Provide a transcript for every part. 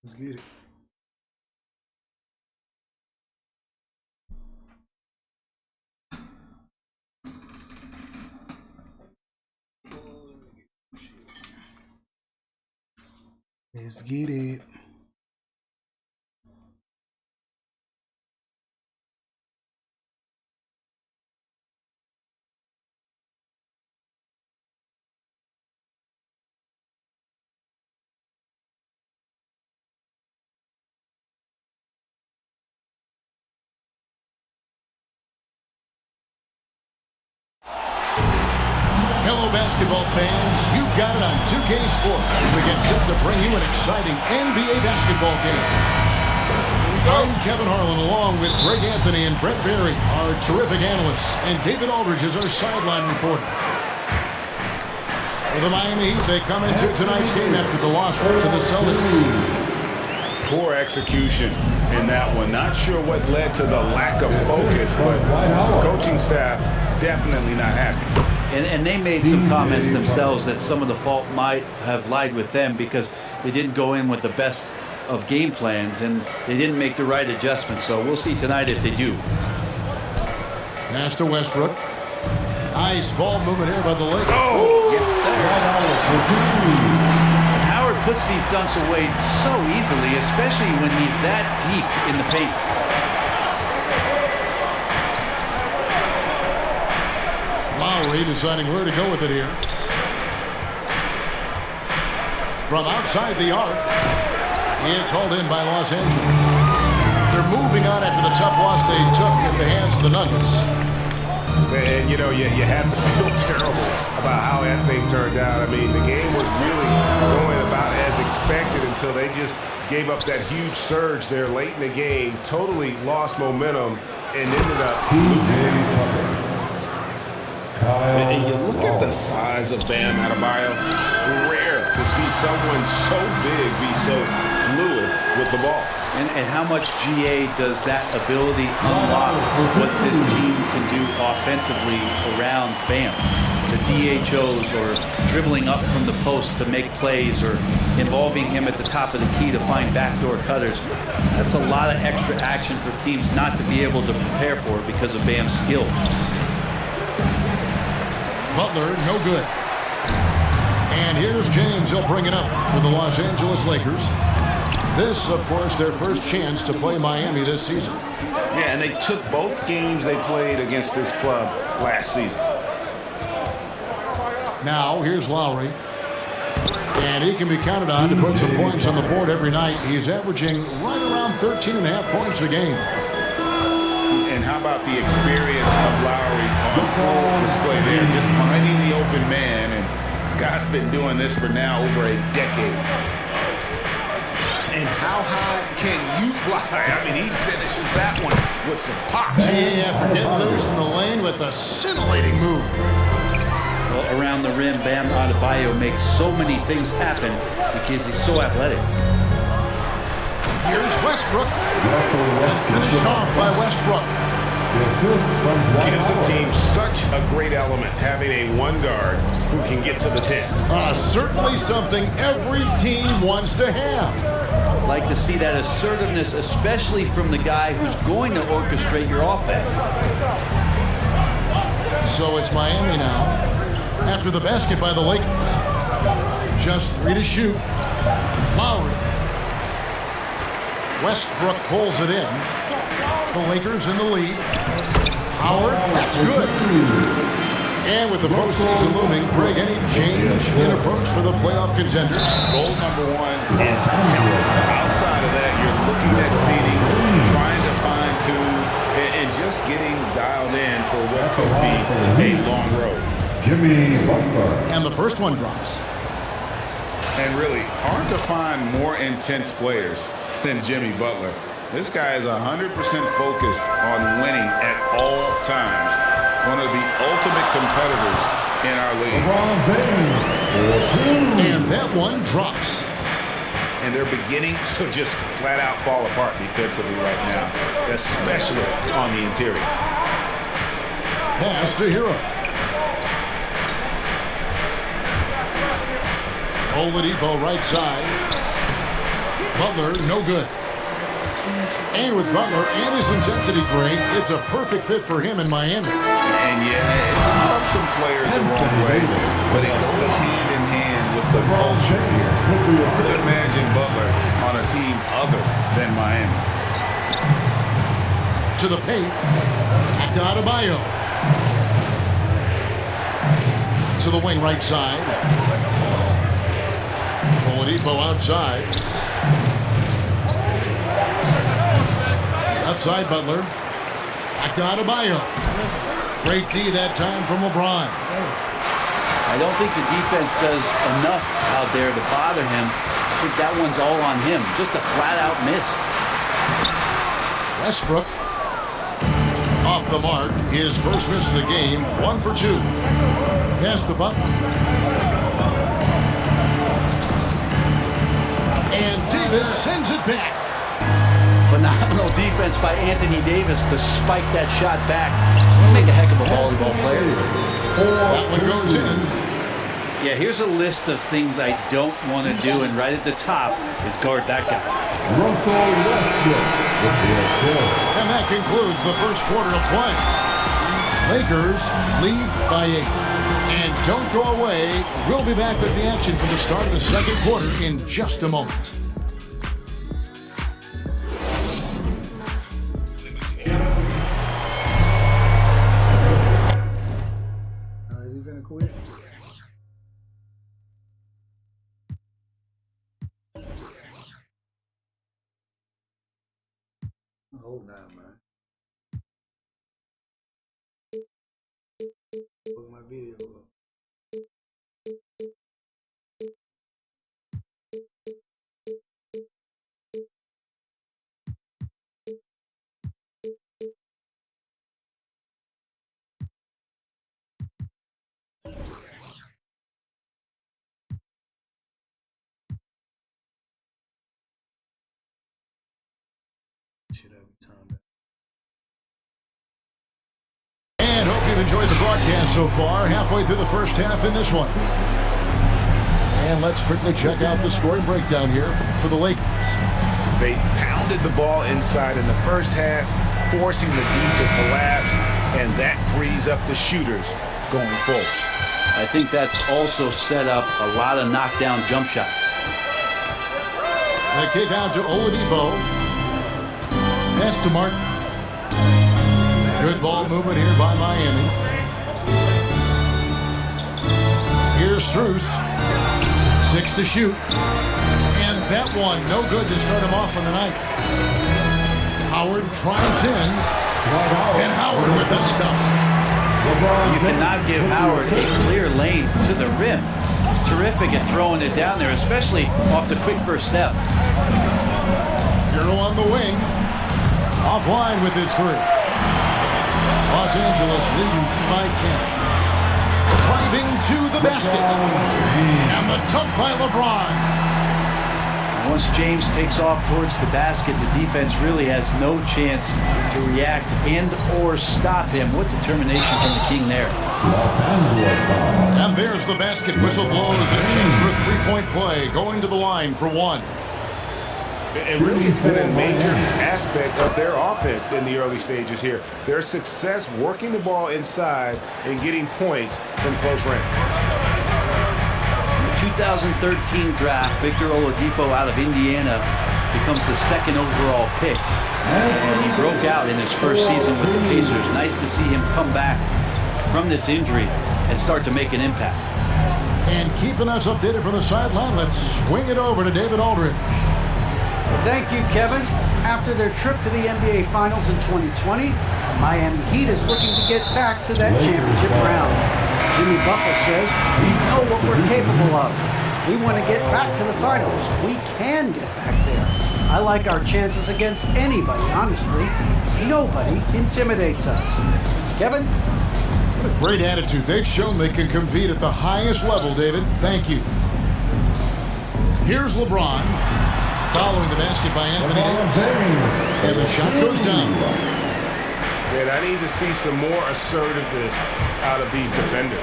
Let's get it. Let's get it. Hello, basketball fans. You've got it on 2K Sports. We get set to bring you an exciting NBA basketball game. I'm Kevin Harlan, along with Greg Anthony and Brent Berry, our terrific analysts, and David Aldridge is our sideline reporter. For the Miami Heat, they come into tonight's game after the loss to the Celtics. Poor execution in that one. Not sure what led to the lack of focus, but the coaching staff definitely not happy. And they made some comments themselves that some of the fault might have lied with them because they didn't go in with the best of game plans and they didn't make the right adjustments. So we'll see tonight if they do. Pass to Westbrook. Nice ball movement here by the Lakers. Oh, yes, sir. Howard puts these dunks away so easily, especially when he's that deep in the paint. Lowry deciding where to go with it here. From outside the arc, it's hauled in by Los Angeles. They're moving on after the tough loss they took at the hands of the Nuggets. And, you know, you have to feel terrible about how that thing turned out. I mean, the game was really going about as expected until they just gave up that huge surge there late in the game, totally lost momentum, and ended up losing. And you look at the size of Bam Adebayo, rare to see someone so big be so fluid with the ball. And how much GA does that ability unlock what this team can do offensively around Bam? The DHOs or dribbling up from the post to make plays or involving him at the top of the key to find backdoor cutters. That's a lot of extra action for teams not to be able to prepare for because of Bam's skill. Butler, no good. And here's James. He'll bring it up for the Los Angeles Lakers. This, of course, their first chance to play Miami this season. Yeah, and they took both games they played against this club last season. Now, here's Lowry. And he can be counted on to put some points on the board every night. He's averaging right around 13.5 points a game. And how about the experience of Lowry on full display there, just finding the open man, and guy's been doing this for now over a decade. And how high can you fly? I mean, he finishes that one with some pop. Yeah, for getting loose in the lane with a scintillating move. Well, around the rim, Bam Adebayo makes so many things happen because he's so athletic. Here's Westbrook. And finished off by Westbrook. Gives the team such a great element having a one guard who can get to the 10. Certainly something every team wants to have. Like to see that assertiveness, especially from the guy who's going to orchestrate your offense. So it's Miami now. After the basket by the Lakers. Just 3 to shoot. Lowry. Westbrook pulls it in. The Lakers in the lead. Howard, that's good. And with the postseason looming, Greg, any change in approach for the playoff contenders? Goal number one is health. Outside of that, you're looking at seeding, trying to fine-tune, and just getting dialed in for what could be a long road. Jimmy Butler. And the first one drops. And really, hard to find more intense players than Jimmy Butler. This guy is 100% focused on winning at all times. One of the ultimate competitors in our league. And that one drops. And they're beginning to just flat out fall apart defensively right now, especially on the interior. Pass to Hero. Oladipo right side. Butler, no good. And with Butler and his intensity break, it's a perfect fit for him in Miami. And yeah, it can rub some players the wrong way, but it goes hand in hand with the culture here. Imagine Butler on a team other than Miami. To the paint. Back to Adebayo. To the wing right side. Oladipo outside. Outside Butler. Back to Adebayo. Great D that time from LeBron. I don't think the defense does enough out there to bother him. I think that one's all on him. Just a flat-out miss. Westbrook. Off the mark. His first miss of the game. 1 for 2. Pass to Butler. And Davis sends it back. Phenomenal defense by Anthony Davis to spike that shot back. Make a heck of a volleyball player. That one goes in. Yeah, here's a list of things I don't want to do, and right at the top is guard that guy. And that concludes the first quarter of play. Lakers lead by 8. And don't go away. We'll be back with the action for the start of the second quarter in just a moment. Hold on, man. Put my video up. Should have time. And hope you've enjoyed the broadcast so far. Halfway through the first half in this one. And let's quickly check out the scoring breakdown here for the Lakers. They pounded the ball inside in the first half, forcing the D to collapse, and that frees up the shooters going forward. I think that's also set up a lot of knockdown jump shots. The kick out to Oladipo. Pass to Martin. Good ball movement here by Miami. Here's Strus. 6 to shoot. And that one, no good to start him off on the night. Howard drives in. And Howard with the stuff. You cannot give Howard a clear lane to the rim. It's terrific at throwing it down there, especially off the quick first step. Hero on the wing. Offline with his 3. Los Angeles leading by 10. Driving to the basket. And the dunk by LeBron. Once James takes off towards the basket, the defense really has no chance to react and or stop him. What determination from the King there. And there's the basket. Whistle blows. A chance for a three-point play. Going to the line for 1. And really, it's been a major aspect of their offense in the early stages here. Their success working the ball inside and getting points from close range. In the 2013 draft, Victor Oladipo out of Indiana becomes the 2nd overall pick. And he broke out in his first season with the Pacers. Nice to see him come back from this injury and start to make an impact. And keeping us updated from the sideline, let's swing it over to David Aldridge. Thank you, Kevin. After their trip to the NBA Finals in 2020, the Miami Heat is looking to get back to that championship round. Jimmy Butler says, we know what we're capable of. We want to get back to the finals. We can get back there. I like our chances against anybody, honestly. Nobody intimidates us. Kevin? What a great attitude. They've shown they can compete at the highest level, David. Thank you. Here's LeBron. Following the basket by Anthony Davis. And the shot goes down. And I need to see some more assertiveness out of these defenders.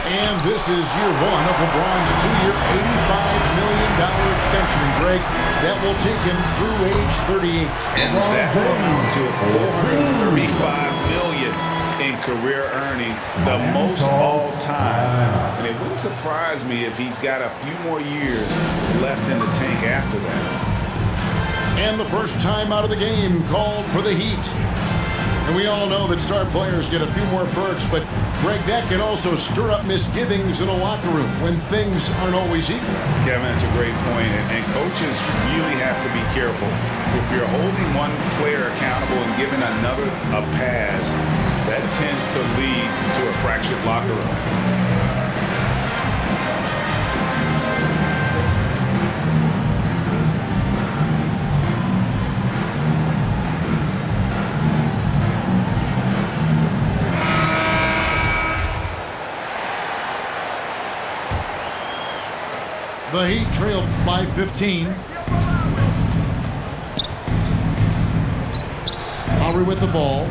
And this is year 1 of LeBron's 2-year, $85 million extension. And Greg, that will take him through age 38. And that will amount to $435 million in career earnings, the most all time. And it wouldn't surprise me if he's got a few more years left in the tank after that. And the first time out of the game called for the Heat. And we all know that star players get a few more perks, but Greg, that can also stir up misgivings in a locker room when things aren't always equal. Kevin, that's a great point, and coaches really have to be careful. If you're holding one player accountable and giving another a pass, that tends to lead to a fractured locker room. The Heat trailed by 15. Lowry with the ball.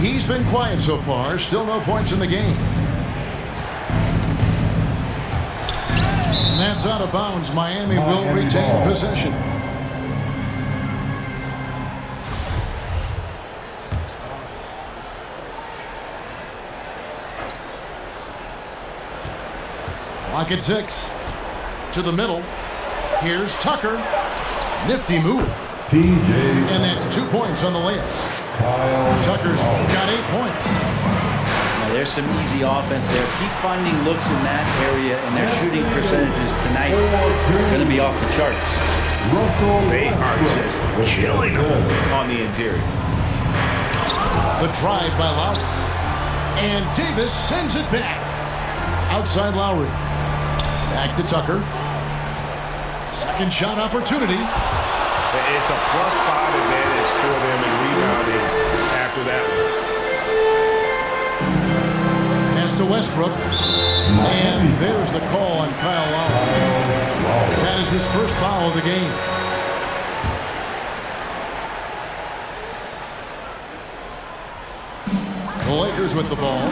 He's been quiet so far. Still no points in the game. And that's out of bounds. Miami will retain possession. Clock at 6. To the middle. Here's Tucker. Nifty move. And that's 2 points on the layup. Tucker's got 8 points. Now, there's some easy offense there. Keep finding looks in that area, and their shooting percentages tonight are going to be off the charts. They are just killing them on the interior. The drive by Lowry. And Davis sends it back. Outside Lowry. Back to Tucker. Second shot opportunity. It's a +5 advantage for them in rebounding after that one. Pass to Westbrook. And there's the call on Kyle Lowry. That is his first foul of the game. The Lakers with the ball.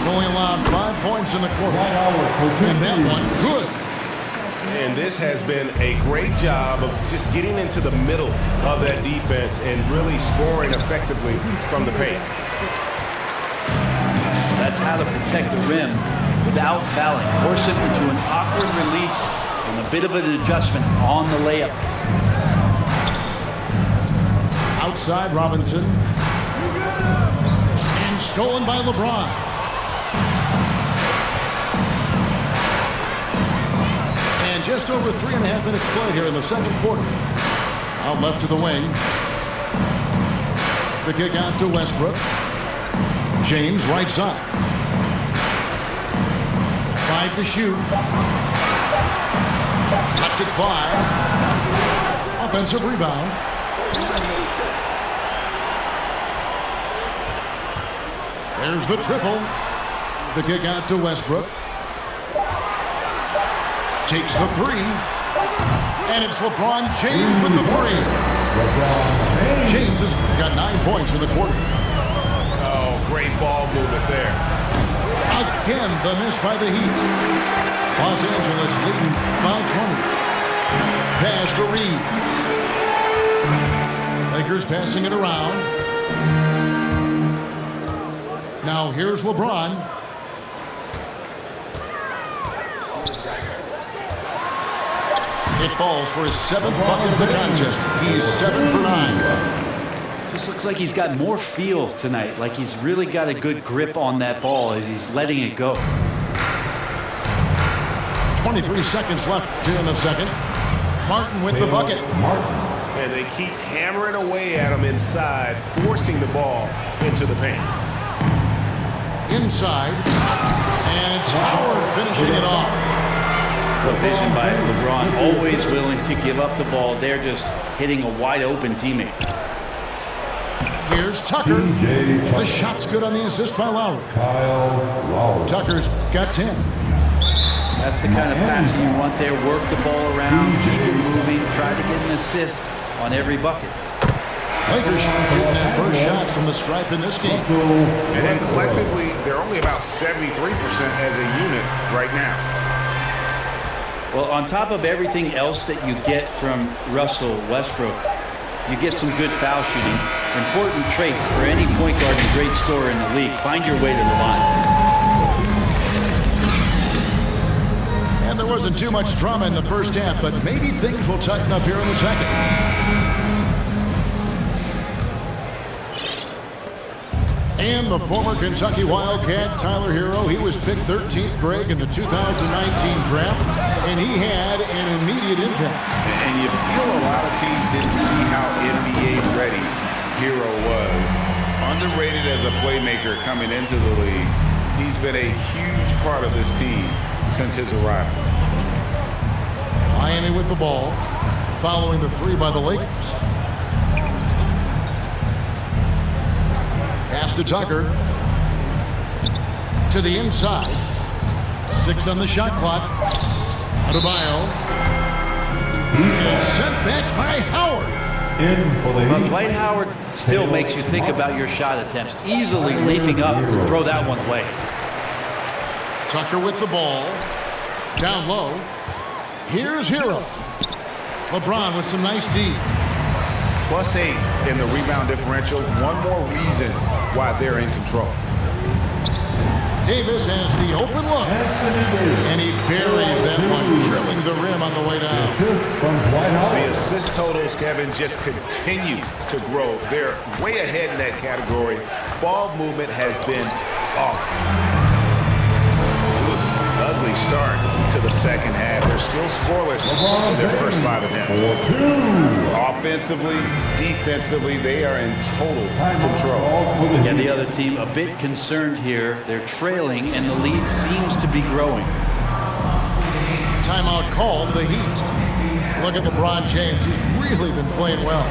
Only allowed 5 points in the quarter. And that one, good. And this has been a great job of just getting into the middle of that defense and really scoring effectively from the paint. That's how to protect the rim without fouling. Force it into an awkward release and a bit of an adjustment on the layup. Outside Robinson. And stolen by LeBron. And just over 3.5 minutes played here in the second quarter. Out left to the wing. The kick out to Westbrook. James right side. 5 to shoot. Cuts it 5. Offensive rebound. There's the triple. The kick out to Westbrook. Takes the 3. And it's LeBron James with the 3. James has got 9 points in the quarter. Oh, great ball movement there. Again, the miss by the Heat. Los Angeles leading by 20. Pass to Reeves. Lakers passing it around. Now here's LeBron. It falls for his 7th bucket of the contest. He's 7 for 9. This looks like he's got more feel tonight, like he's really got a good grip on that ball as he's letting it go. 23 seconds left here in the second. Martin with the bucket. And they keep hammering away at him inside, forcing the ball into the paint. Inside. And it's Howard finishing it off. Good vision by LeBron, always willing to give up the ball. They're just hitting a wide open teammate. Here's Tucker. The shot's good on the assist by Lowry. Tucker's got 10. That's the kind of passing you want there. Work the ball around, keep it moving, try to get an assist on every bucket. Lakers shooting their first shots from the stripe in this game. And then collectively, they're only about 73% as a unit right now. Well, on top of everything else that you get from Russell Westbrook, you get some good foul shooting. Important trait for any point guard and great scorer in the league. Find your way to the line. And there wasn't too much drama in the first half, but maybe things will tighten up here in the second. And the former Kentucky Wildcat, Tyler Hero, he was picked 13th grade in the 2019 draft, and he had an immediate impact. And you feel a lot of teams didn't see how NBA ready Hero was. Underrated as a playmaker coming into the league. He's been a huge part of this team since his arrival. Miami with the ball, following the three by the Lakers. Pass to Tucker. To the inside. 6 on the shot clock. Adebayo. And sent back by Howard. Well, Dwight Howard still makes you think about your shot attempts, easily leaping up to throw that one away. Tucker with the ball. Down low. Here's Hero. LeBron with some nice D. +8 in the rebound differential. One more reason why they're in control. Davis has the open look. And he buries that one, drilling the rim on the way down. The assist totals, Kevin, just continue to grow. They're way ahead in that category. Ball movement has been off. It was an ugly start to the second half. They're still scoreless in their first 5 attempts. Offensively, defensively, they are in total control. Yeah, the other team a bit concerned here. They're trailing, and the lead seems to be growing. Timeout called, the Heat. Look at LeBron James. He's really been playing well.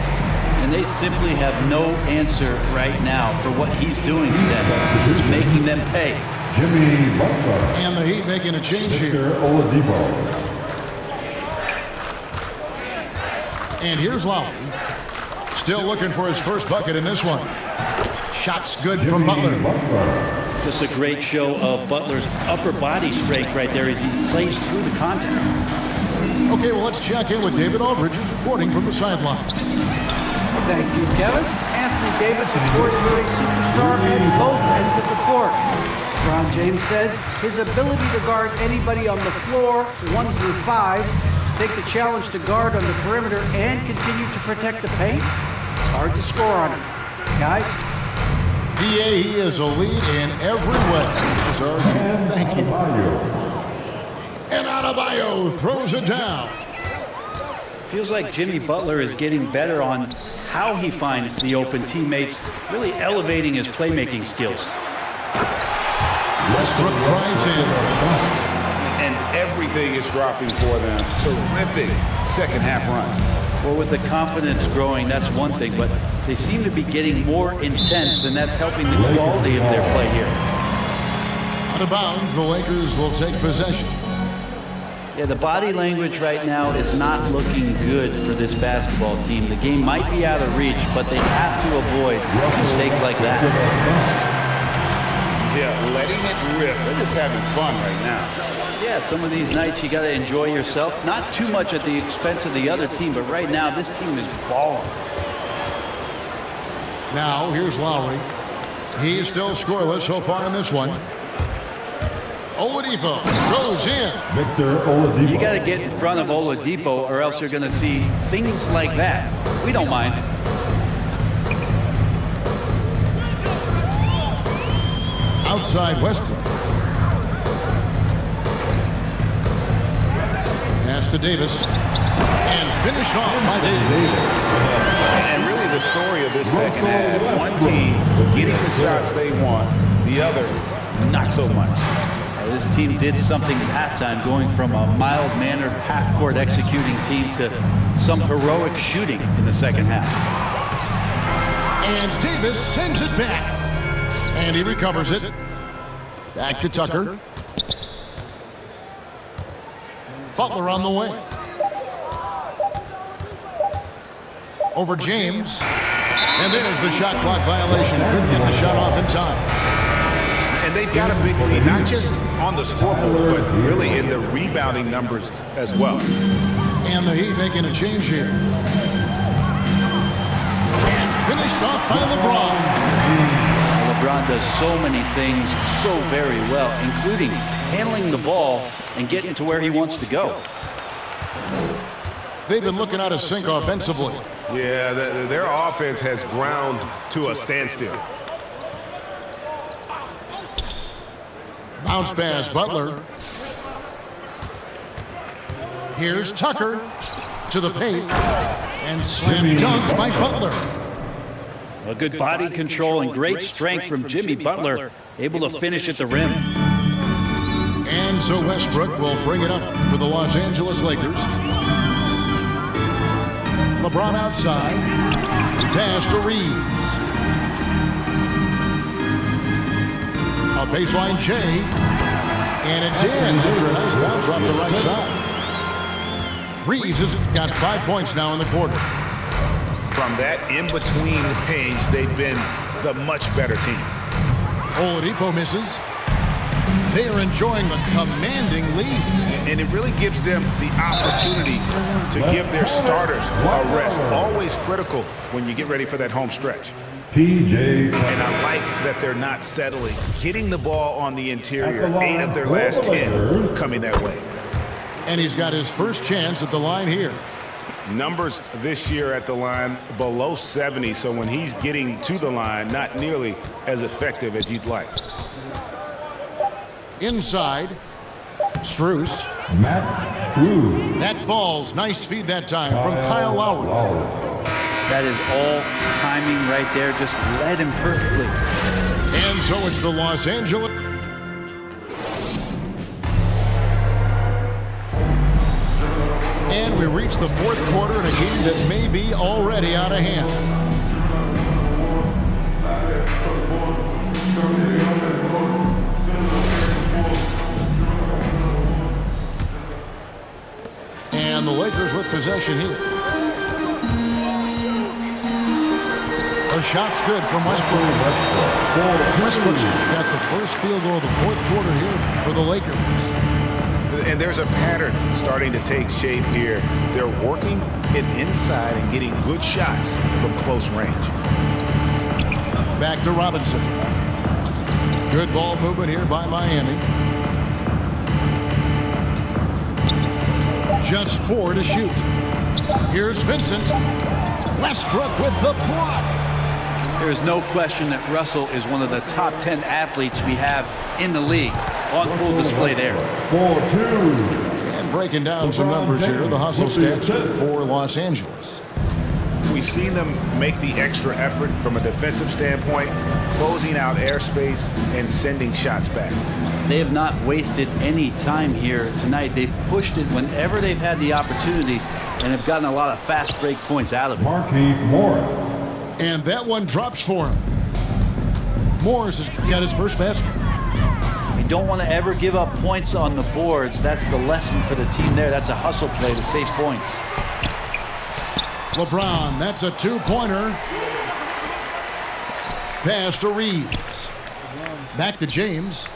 And they simply have no answer right now for what he's doing to them. He's making them pay. Jimmy Butler. And the Heat making a change here. Oladipo. And here's Lowry. Still looking for his first bucket in this one. Shot's good from Butler. Just a great show of Butler's upper body strength right there as he plays through the contact. Okay, well, let's check in with David Aldridge reporting from the sideline. Thank you, Kevin. Anthony Davis, of course, is a superstar at both ends of the court. LeBron James says his ability to guard anybody on the floor, 1 through 5, take the challenge to guard on the perimeter and continue to protect the paint, it's hard to score on him. Guys? PA, he is a lead in every way. Sir, thank you. And Adebayo throws it down. Feels like Jimmy Butler is getting better on how he finds the open teammates, really elevating his playmaking skills. Westbrook drives in. And everything is dropping for them. Terrific second half run. Well, with the confidence growing, that's one thing, but they seem to be getting more intense, and that's helping the quality of their play here. Out of bounds, the Lakers will take possession. Yeah, the body language right now is not looking good for this basketball team. The game might be out of reach, but they have to avoid mistakes like that. Yeah, letting it rip. They're just having fun right now. Yeah, some of these nights you got to enjoy yourself. Not too much at the expense of the other team, but right now this team is balling. Now, here's Lowry. He's still scoreless so far in this one. Oladipo goes in. Victor Oladipo. You got to get in front of Oladipo or else you're going to see things like that. We don't mind. Outside Westbrook. Pass to Davis. And finished off by Davis. And really the story of this second half, one team getting the shots they want, the other not so much. This team did something at halftime, going from a mild-mannered half-court executing team to some heroic shooting in the second half. And Davis sends it back. And he recovers it. Back to Tucker. Butler on the way. Over James. And there's the shot clock violation. Couldn't get the shot off in time. And And they've got a big lead, not just on the scoreboard, but really in the rebounding numbers as well. And the Heat making a change here. And finished off by LeBron. LeBron does so many things so very well, including handling the ball and getting to where he wants to go. They've been looking out of sync offensively. Yeah, their offense has ground to a standstill. Bounce pass, Butler. Here's Tucker to the paint. And slam dunk by Butler. A good body control and great strength from Jimmy Butler, able to finish at the rim. And so Westbrook will bring it up for the Los Angeles Lakers. LeBron outside. Pass to Reeves. A baseline J. And it's in after a nice bounce off the right side. Reeves has got 5 points now in the quarter. From that in-between range, they've been the much better team. Oladipo misses. They are enjoying a commanding lead. And it really gives them the opportunity to give their starters a rest. Always critical when you get ready for that home stretch. PJ. And I like that they're not settling. Hitting the ball on the interior, 8 of their last 10 coming that way. And he's got his first chance at the line here. Numbers this year at the line below 70, so when he's getting to the line, not nearly as effective as you'd like. Inside, Strus. Matt Strus. That falls. Nice feed that time from Kyle Lowry. That is all timing right there. Just led him perfectly. And so it's the Los Angeles. And we reach the fourth quarter in a game that may be already out of hand. And the Lakers with possession here. The shot's good from Westbrook. Westbrook's got the first field goal of the fourth quarter here for the Lakers. And there's a pattern starting to take shape here. They're working it inside and getting good shots from close range. Back to Robinson. Good ball movement here by Miami. Just 4 to shoot. Here's Vincent. Westbrook with the block. There's no question that Russell is one of the top 10 athletes we have in the league. On full display there. 4-2. And breaking down some numbers here, the hustle stats for Los Angeles. We've seen them make the extra effort from a defensive standpoint, closing out airspace and sending shots back. They have not wasted any time here tonight. They've pushed it whenever they've had the opportunity and have gotten a lot of fast break points out of it. Marquise Morris. And that one drops for him. Morris has got his first basket. You don't want to ever give up points on the boards. That's the lesson for the team there. That's a hustle play to save points. LeBron, that's a 2-pointer. Pass to Reeves. Back to James.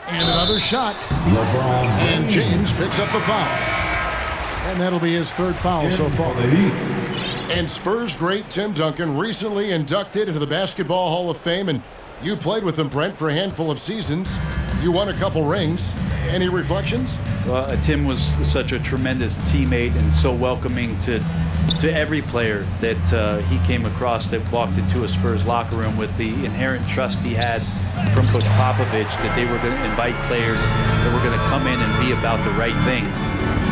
And another shot. LeBron. And James picks up the foul. And that'll be his third foul so far. And Spurs great Tim Duncan recently inducted into the Basketball Hall of Fame, and you played with him, Brent, for a handful of seasons. You won a couple rings. Any reflections? Well, Tim was such a tremendous teammate and so welcoming to every player that he came across that walked into a Spurs locker room with the inherent trust he had from Coach Popovich that they were going to invite players that were going to come in and be about the right things.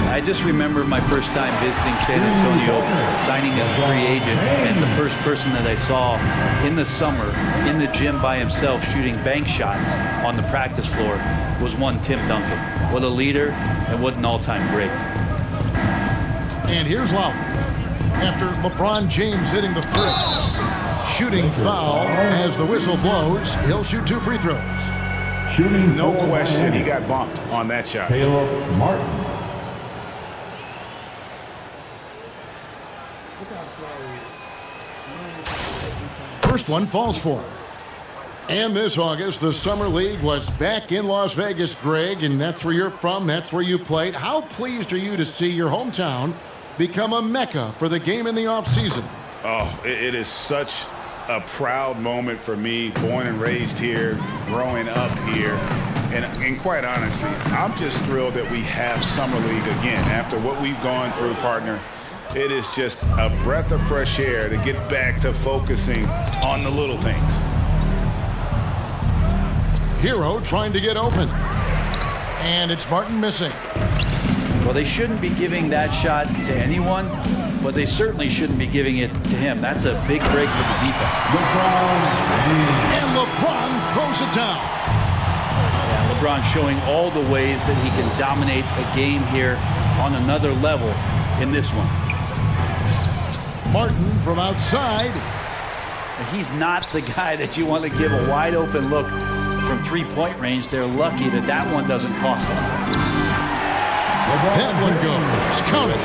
I just remember my first time visiting San Antonio, signing as a free agent, and the first person that I saw in the summer in the gym by himself shooting bank shots on the practice floor was one Tim Duncan. What a leader and what an all-time great. And here's Lowry. After LeBron James hitting the first shooting foul as the whistle blows, he'll shoot 2 free throws. Shooting. No question, he got bumped on that shot. Caleb Martin. Look how slow he is. First one falls for him. And this August, the Summer League was back in Las Vegas, Greg, and that's where you're from, that's where you played. How pleased are you to see your hometown become a mecca for the game in the offseason? Oh, it is such a proud moment for me, born and raised here, growing up here. And quite honestly, I'm just thrilled that we have Summer League again. After what we've gone through, partner, it is just a breath of fresh air to get back to focusing on the little things. Hero trying to get open. And it's Martin missing. Well, they shouldn't be giving that shot to anyone, but they certainly shouldn't be giving it to him. That's a big break for the defense. And LeBron throws it down. Yeah, LeBron showing all the ways that he can dominate a game here on another level in this one. Martin from outside. He's not the guy that you want to give a wide open look from three-point range. They're lucky that that one doesn't cost them. That one goes. Count it.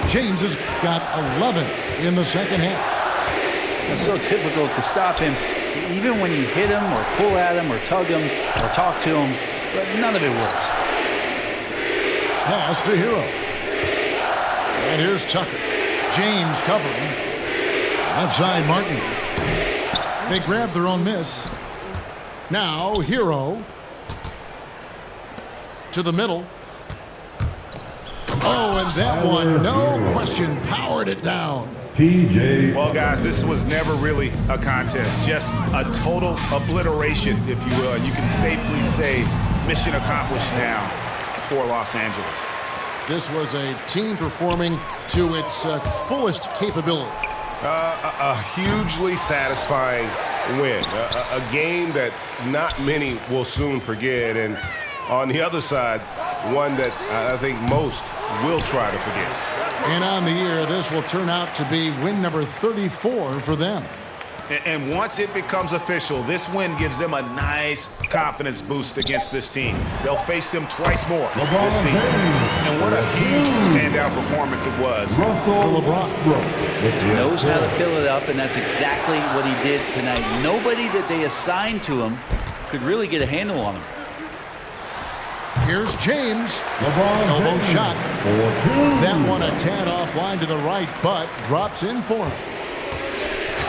James has got 11 in the second half. It's so difficult to stop him, even when you hit him or pull at him or tug him or talk to him, but none of it works. Pass to Hero. And here's Tucker. James covering. Left side, Martin. They grab their own miss. Now, Hero. To the middle. Oh, and that one, no question, powered it down. PJ. Well, guys, this was never really a contest, just a total obliteration, if you will. And you can safely say mission accomplished now for Los Angeles. This was a team performing to its fullest capability. A hugely satisfying win. A game that not many will soon forget. And on the other side, one that I think most will try to forget. And on the year, this will turn out to be win number 34 for them. And once it becomes official, this win gives them a nice confidence boost against this team. They'll face them twice more this season. And what a huge standout performance it was For LeBron. He knows how to fill it up, and that's exactly what he did tonight. Nobody that they assigned to him could really get a handle on him. Here's James. Elbow shot. That one a tad offline to the right, but drops in for him.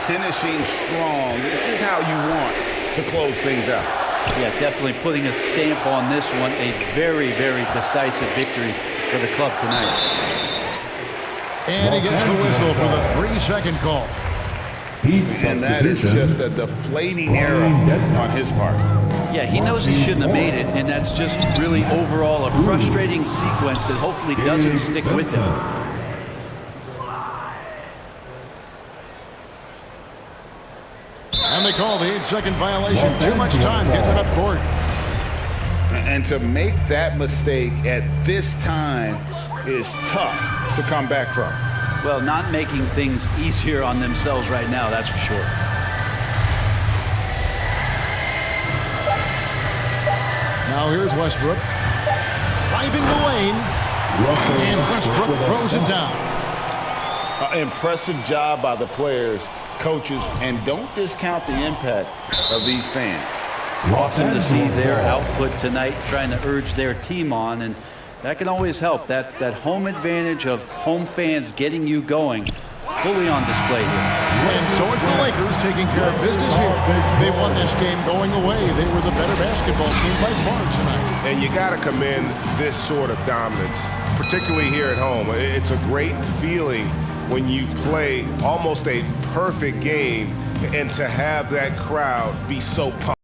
finishing strong. This is how you want to close things out. Yeah, definitely putting a stamp on this one. A very, very decisive victory for the club tonight. And he gets the whistle for the 3-second call. And that is just a deflating error on his part. Yeah, he knows he shouldn't have made it, and that's just really overall a frustrating sequence that hopefully doesn't stick with him. And they call the 8-second violation. Too much time getting it up court. And to make that mistake at this time is tough to come back from. Well, not making things easier on themselves right now, that's for sure. Now here's Westbrook. Driving the lane. And Westbrook throws it down. Impressive job by the players, coaches, and don't discount the impact of these fans. Awesome to see their output tonight, trying to urge their team on, and that can always help. That home advantage of home fans getting you going, fully on display here. And so it's the Lakers taking care of business here. They won this game going away. They were the better basketball team by far tonight. And you got to commend this sort of dominance, particularly here at home. It's a great feeling when you play almost a perfect game and to have that crowd be so pumped.